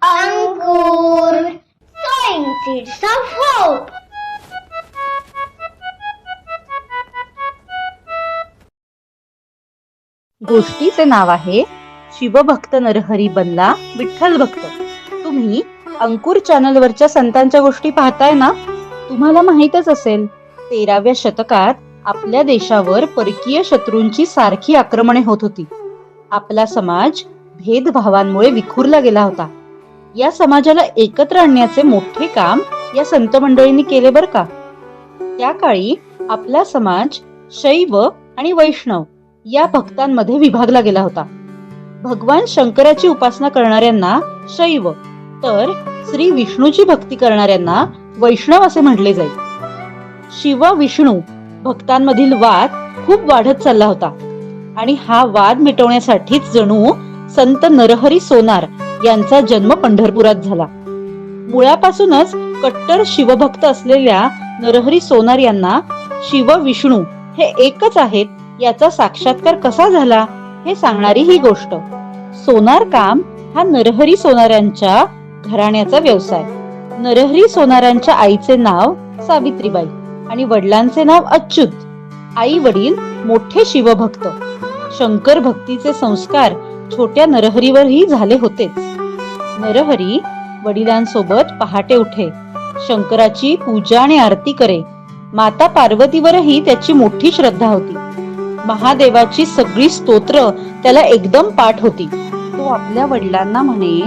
Ankur, sowing seeds of hope. गोष्टीचे नाव आहे शिवभक्त नरहरी बनला विठ्ठल भक्त. तुम्ही अंकुर चॅनलवरच्या संतांच्या गोष्टी पाहताय ना. तुम्हाला माहीतच असेल, 13व्या शतकात आपल्या देशावर परकीय शत्रूंची सारखी आक्रमणे होत होती. आपला समाज भेदभावांमुळे विखुरला गेला होता. या समाजाला एकत्र आणण्याचे मोठे काम या संत मंडळींनी केले बर का. त्या काळी आपला समाज शैव आणि वैष्णव या भक्तांमध्ये विभागला गेला होता. भगवान शंकराची उपासना करणाऱ्यांना शैव, तर श्री विष्णूची भक्ती करणाऱ्यांना वैष्णव असे म्हटले जाईल. शिव विष्णू भक्तांमधील वाद खूप वाढत चालला होता आणि हा वाद मिटवण्यासाठीच जणू संत नरहरी सोनार यांचा जन्म पंढरपुरात झाला. मुळापासूनच कट्टर शिवभक्त असलेल्या नरहरी सोनार यांना शिव विष्णू हे एकच आहेत याचा साक्षात्कार कसा झाला हे सांगणारी ही गोष्ट. सोनार काम हा नरहरी सोनारांच्या घराण्याचा व्यवसाय. नरहरी सोनारांच्या आईचे नाव सावित्रीबाई आणि वडिलांचे नाव अच्युत. आई वडील मोठे शिवभक्त. शंकर भक्तीचे संस्कार छोट्या नरहरीवरही झाले होतेच. नरहरी वडिलांसोबत पहाटे उठे, शंकराची पूजा आणि आरती करे. माता पार्वतीवरही त्याची मोठी श्रद्धा होती. महादेवाची सगळी स्तोत्र त्याला एकदम पाठ होती. तो आपल्या वडिलांना म्हणे,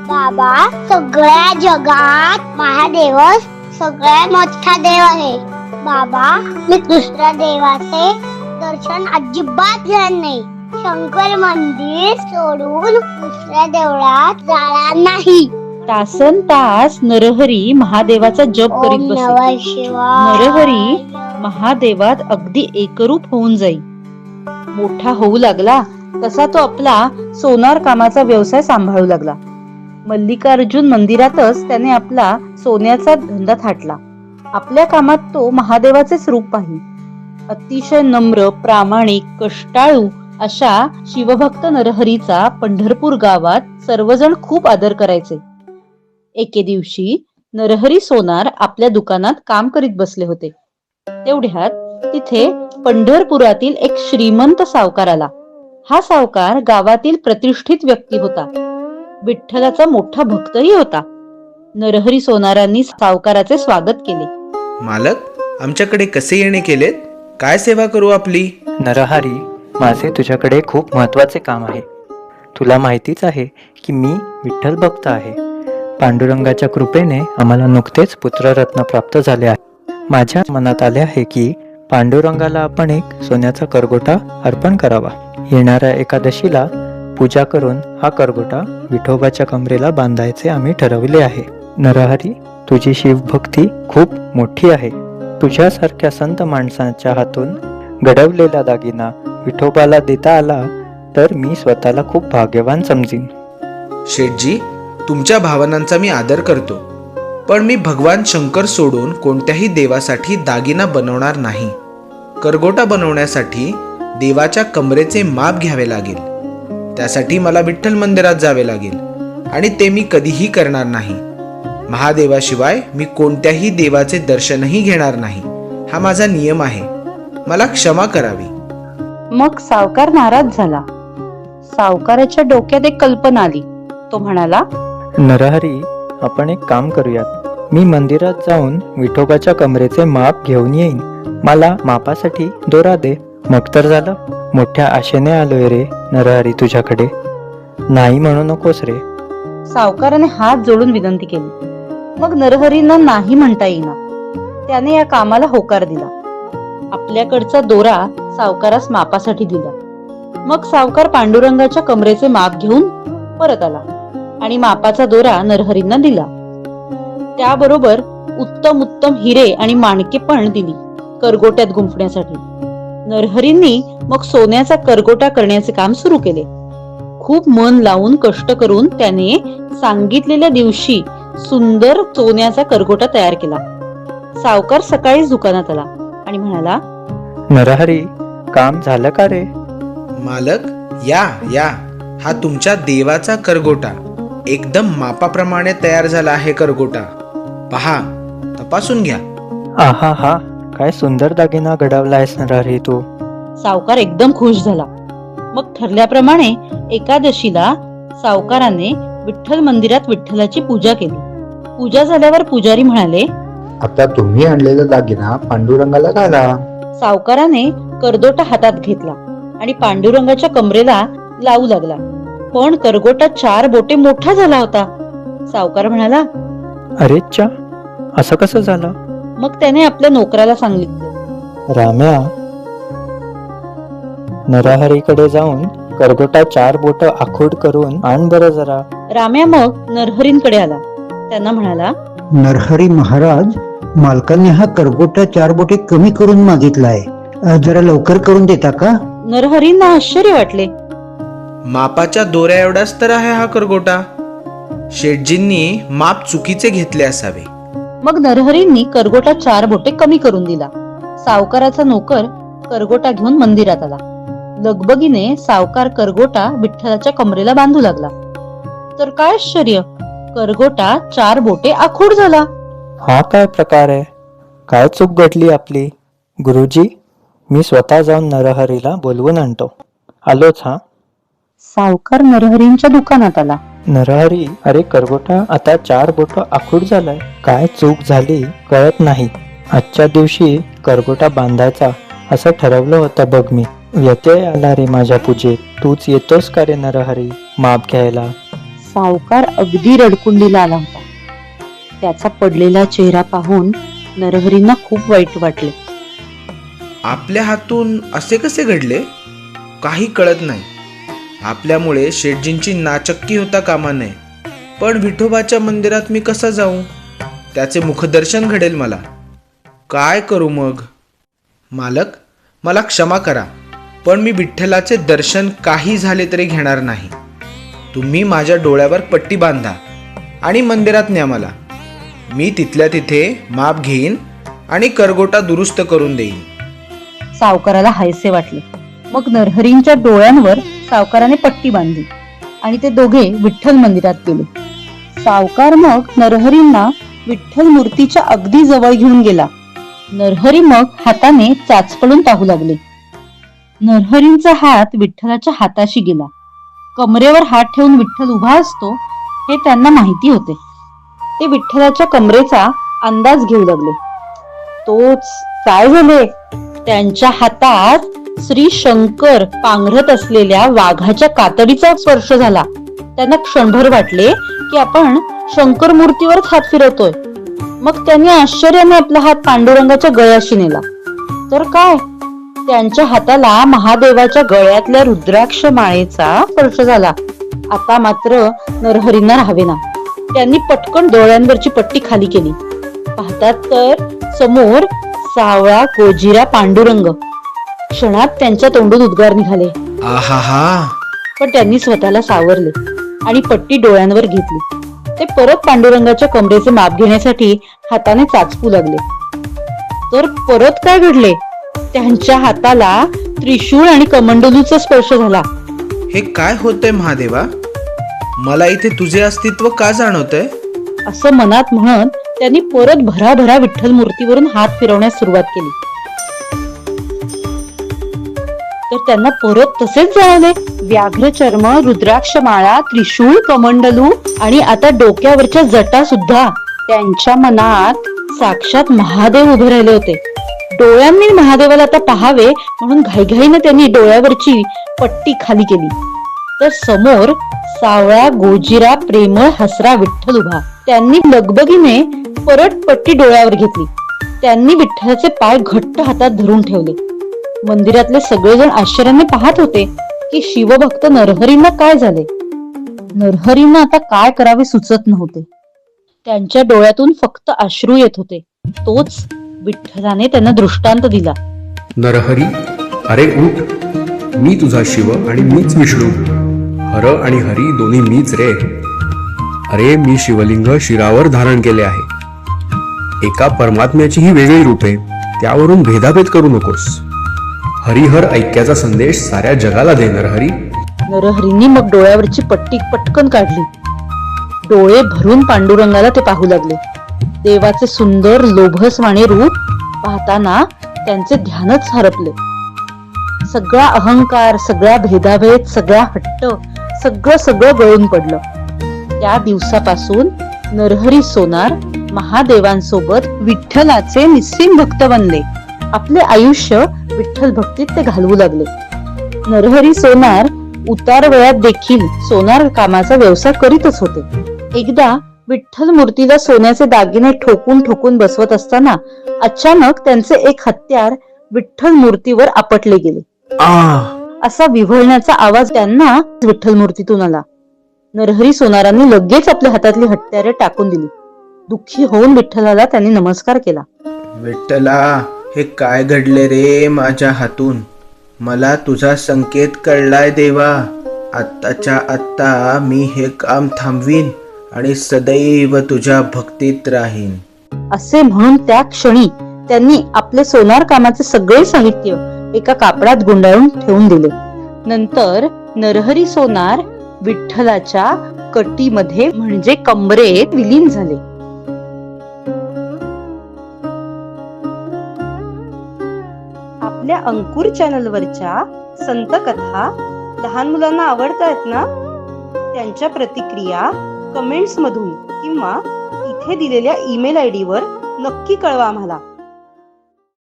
बाबा, सगळ्या जगात महादेवच सगळ्यात मोठा देव आहे. बाबा, मी दुसऱ्या देवाचे दर्शन अजिबात घेणार नाही. शंकर मंदिर सोडून दुसऱ्या देवळात जाणार नाही. तासन तास नरहरी महादेवाचा जप करीत बसे. नरहरी महादेवात अगदी एकरूप होऊन जाई. मोठा होऊ लागला तसा तो आपला सोनार कामाचा व्यवसाय सांभाळू लागला. मल्लिकार्जुन मंदिरातच त्याने आपला सोन्याचा धंदा थाटला. आपल्या कामात तो महादेवाचेच रूप पाही. अतिशय नम्र, प्रामाणिक, कष्टाळू अशा शिवभक्त नरहरीचा पंढरपूर गावात सर्वजण खूप आदर करायचे. एके दिवशी नरहरी सोनार आपल्या दुकानात काम करीत बसले होते. तेवढ्यात तिथे पंढरपुरातील एक श्रीमंत सावकार आला. हा सावकार गावातील प्रतिष्ठित व्यक्ती होता. विठ्ठलाचा मोठा भक्तही होता. नरहरी सोनारांनी सावकाराचे स्वागत केले. मालक, आमच्याकडे कसे येणे केलेत? काय सेवा करू आपली? नरहरी, माझे तुझ्याकडे खूप महत्वाचे काम आहे. तुला माहितीच आहे की मी विठ्ठल भक्त आहे. पांडुरंगाच्या कृपेने आम्हाला नुकतेच पुत्ररत्न प्राप्त झाले आहे. माझ्या मनात आले आहे की पांडुरंगाला आपण एक सोन्याचा करगोटा अर्पण करावा. येणाऱ्या एकादशीला पूजा करून हा करगोटा विठोबाच्या कमरेला बांधायचे आम्ही ठरवले आहे. नरहरी, तुझी शिवभक्ती खूप मोठी आहे. तुझ्यासारख्या संत माणसाच्या हातून घडवलेला दागिना विठोबाला देता आला तर मी स्वतःला खूप भाग्यवान समजीन. शेठजी, तुमच्या भावनांचा मी आदर करतो, पण मी भगवान शंकर सोडून कोणत्याही देवासाठी दागिना बनवणार नाही. करगोटा बनवण्यासाठी देवाच्या कमरेचे माप घ्यावे लागेल. त्यासाठी मला विठ्ठल मंदिरात जावे लागेल आणि ते मी कधीही करणार नाही. महादेवाशिवाय मी कोणत्याही देवाचे दर्शनही घेणार नाही. हा माझा नियम आहे. मला क्षमा करावी. मग सावकार नाराज झाला. सावकाराच्या डोक्यात एक कल्पना आली. तो म्हणाला, नरहरी, आपण एक काम करूयात. मी मंदिरात जाऊन विठोबाच्या कमरेचे माप घेऊन येईन. मला मापासाठी दोरा दे. मग तर झालं. मोठ्या आशेने आलोय रे नरहरी तुझ्याकडे. नाही म्हणू नकोस रे. सावकाराने हात जोडून विनंती केली. मग नरहरींना नाही म्हणता येईना. त्याने या कामाला होकार दिला. आपल्याकडचा दोरा सावकारास मापासाठी दिला. मग सावकार पांडुरंगाच्या कमरेचे माप घेऊन परत आला आणि मापाचा दोरा नरहरींना दिला. त्याबरोबर उत्तम उत्तम हिरे आणि माणके पण दिली करगोट्यात गुंफण्यासाठी. नरहरींनी मग सोन्याचा करगोटा करण्याचे काम सुरू केले. खूप मन लावून कष्ट करून त्याने सांगितलेल्या दिवशी सुंदर सोन्याचा करगोटा तयार केला. सावकार सकाळीच दुकानात आला आणि म्हणाला, नरहरी, काम झालं का रे? मालक, या या, हा तुमच्या देवाचा करगोटा. एकदम मापाप्रमाणे तयार झाला आहे करगोटा. पहा, तपासून घ्या. आहा हा, काय सुंदर दागिना घडवलायस नरहरी तू. सावकार एकदम खुश झाला. मग ठरल्याप्रमाणे एकादशीला सावकाराने विठ्ठल मंदिरात विठ्ठलाची पूजा केली. पूजा झाल्यावर पुजारी म्हणाले, आता तुम्ही आणलेला दागिना पांडुरंगाला घाला. सावकाराने करदोटा हातात घेतला आणि पांडुरंगाच्या कमरेला लावू लागला. पण करगोटा 4 बोटे मोठा झाला होता. सावकार म्हणाला, अरे च्या, असं कसं झालं? मग त्याने आपल्या नोकराला सांगितले. राम्या, नरहरीकडे जाऊन करगोटा 4 बोट आखूड करून आण बरं जरा. राम्या मग नरहरींकडे आला. त्यांना म्हणाला, नरहरी महाराज, मालकाने हा करगोटा 4 बोटे कमी करून मागितलाय. जरा लवकर करून देता का? नरहरींना आश्चर्य वाटले. मापाच्या दोऱ्या एवढाच तर आहे हा करगोटा. शेठजींनी माप चुकीचे घेतले असावे. मग नरहरींनी करगोटा 4 बोटे कमी करून दिला. सावकाराचा नोकर करगोटा घेऊन मंदिरात आला. लगबगीने सावकार करगोटा विठ्ठलाच्या कमरेला बांधू लागला. तर काय आश्चर्य, करगोटा 4 बोटे आखूड झाला. हा काय प्रकार आहे? काय चूक घडली आपली? गुरुजी, मी स्वतः जाऊन नरहरीला बोलवून आणतो. आलोच हा. सावकार नरहरींच्या दुकानात आला. नरहरी, अरे करगोटा आता 4 बोट आखूड झालाय. काय चूक झाली कळत नाही. आजच्या दिवशी करगोटा बांधायचा असं ठरवलं होतं बघ मी. व्यत्यय आला रे माझ्या पूजेत. तूच येतोस का रे नरहरी माप घ्यायला? सावकार अगदी रडकुंडीला आला होता. त्याचा पडलेला चेहरा पाहून नरहरींना खूप वाईट वाटले. आपल्या हातून असे कसे घडले? काही कळत नाही. आपल्यामुळे शेठजींची नाचक्की होता कामा नये. पण विठोबाच्या मंदिरात मी कसा जाऊ? त्याचे मुखदर्शन घडेल मला. काय करू मग? मालक, मला क्षमा करा, पण मी विठ्ठलाचे दर्शन काही झाले तरी घेणार नाही. तुम्ही माझ्या डोळ्यावर पट्टी बांधा आणि मंदिरात न्या मला. मी तिथल्या तिथे माप घेईन आणि करगोटा दुरुस्त करून देईन. सावकाराला हायसे वाटले. मग नरहरींच्या डोळ्यांवर सावकाराने पट्टी बांधली आणि ते दोघे विठ्ठल मंदिरात गेले. सावकार मग नरहरींना विठ्ठल मूर्तीच्या अगदी जवळ घेऊन गेला. नरहरी मग हाताने चाचपळून पाहू लागले. नरहरींचा हात विठ्ठलाच्या हाताशी गेला. कमरेवर हात ठेवून विठ्ठल उभा असतो हे त्यांना माहिती होते. ते विठ्ठलाच्या कमरेचा अंदाज घेऊ लागले. तोच काय झाले? त्यांच्या हातात श्री शंकर पांघरत असलेल्या वाघाच्या कातडीचा स्पर्श झाला. त्यांना क्षणभर वाटले की आपण शंकर मूर्तीवरच हात फिरवतोय. मग त्यांनी आश्चर्याने आपला हात पांडुरंगाच्या गळ्याशी नेला. तर काय, त्यांच्या हाताला महादेवाच्या गळ्यातल्या रुद्राक्ष माळेचा स्पर्श झाला. आता मात्र नरहरींना राहावेना. त्यांनी पटकन डोळ्यांवरची पट्टी खाली केली. पाहतात तर समोर सावळा गोजिरा पांडुरंग. क्षणात त्यांच्या तोंडून उद्गार निघाले. आहा, पण त्यांनी स्वतःला सावरले आणि पट्टी डोळ्यांवर घेतली. ते परत पांडुरंगाच्या कमरेचे माप घेण्यासाठी हाताने चाचपू लागले. तर परत काय घडले? त्यांच्या हाताला त्रिशूळ आणि कमंडलूचा स्पर्श झाला. हे काय होतंय महादेवा? मला इथे तुझे अस्तित्व का जाणवतंय? असं मनात म्हणत त्यांनी परत भराभरा विठ्ठल मूर्तीवरून हात फिरवण्यास सुरुवात केली. तर त्यांना परत तसेच जाणवले. व्याघ्र चर्म, रुद्राक्ष माळा, त्रिशूळ, कमंडलू आणि आता डोक्यावरच्या जटा सुद्धा. त्यांच्या मनात साक्षात महादेव उभे राहिले होते. डोळ्यांनी महादेवाला आता पाहावे म्हणून घाईघाईने त्यांनी डोळ्यावरची पट्टी खाली केली. तर समोर सावळा गोजिरा प्रेमळ हसरा विठ्ठल उभा. त्यांनी लगबगीने परत पट्टी डोळ्यावर घेतली. त्यांनी विठ्ठलाचे पाय घट्ट हातात धरून ठेवले. मंदिरातले सगळेजण आश्चर्याने पाहत होते की शिवभक्त नरहरींना काय झाले. नरहरींना आता काय करावे सुचत नव्हते. त्यांच्या डोळ्यातून फक्त अश्रू येत होते. तोच विठ्ठलाने त्यांना दृष्टांत दिला. नरहरी, अरे उठ. मी तुझा शिव आणि मीच विष्णू. हर आणि हरी दोन्ही मीच रे. अरे मी शिवलिंग शिरावर धारण केले आहे. एका परमात्म्याची ही वेगळी रूपे, त्यावरून भेदाभेद करू नकोस. हरिहर ऐक्याचा संदेश साऱ्या जगाला दे नरहरी. नरहरींनी मग डोळ्यावरची पट्टी पटकन काढली. डोळे भरून पांडुरंगाला ते पाहू लागले. देवाचे सुंदर लोभसवाणे रूप पाहताना त्यांचे ध्यानच हरपले. सगळा अहंकार, सगळा भेदाभेद, सगळा हट्ट, सगळं गळून पडलं. त्या दिवसापासून नरहरी सोनार महादेवांसोबत विठ्ठलाचे निस्सीम भक्त बनले. आपले आयुष्य विठ्ठल भक्तीत ते घालवू लागले. नरहरी सोनार उतार वयात देखील सोनार कामाचा व्यवसाय करीतच होते. एकदा विठ्ठल मूर्तीला सोन्याचे दागिने ठोकून ठोकून बसवत असताना अचानक त्यांचे एक हत्यार विठ्ठल मूर्तीवर आपटले गेले. असा विव्हळण्याचा आवाज त्यांना विठ्ठल मूर्तीतून आला. नरहरी सोनारांनी लगेच आपल्या हातातली हत्यारे टाकून दिली. दुःखी होऊन विठ्ठलाला त्यांनी नमस्कार केला. विठ्ठला, हे काय घडले रे माझ्या हातून? मला तुझा संकेत कळलाय देवा. आत्ताच्या आत्ता मी हे काम थांबवीन आणि सदैव तुझ्या भक्तीत राहीन. असे म्हणून त्या क्षणी त्यांनी आपले सोनार कामाचे सगळे साहित्य एका कापडात गुंडाळून ठेवून दिले. नंतर नरहरी सोनार विठ्ठलाच्या कटीमध्ये म्हणजे कंबरेत विलीन झाले. आपल्या अंकुर चॅनलवरच्या संत कथा लहान मुलांना आवडतायत ना? त्यांच्या प्रतिक्रिया कमेंट्स मधून किंवा इथे दिलेल्या ईमेल आयडी वर नक्की कळवा आम्हाला.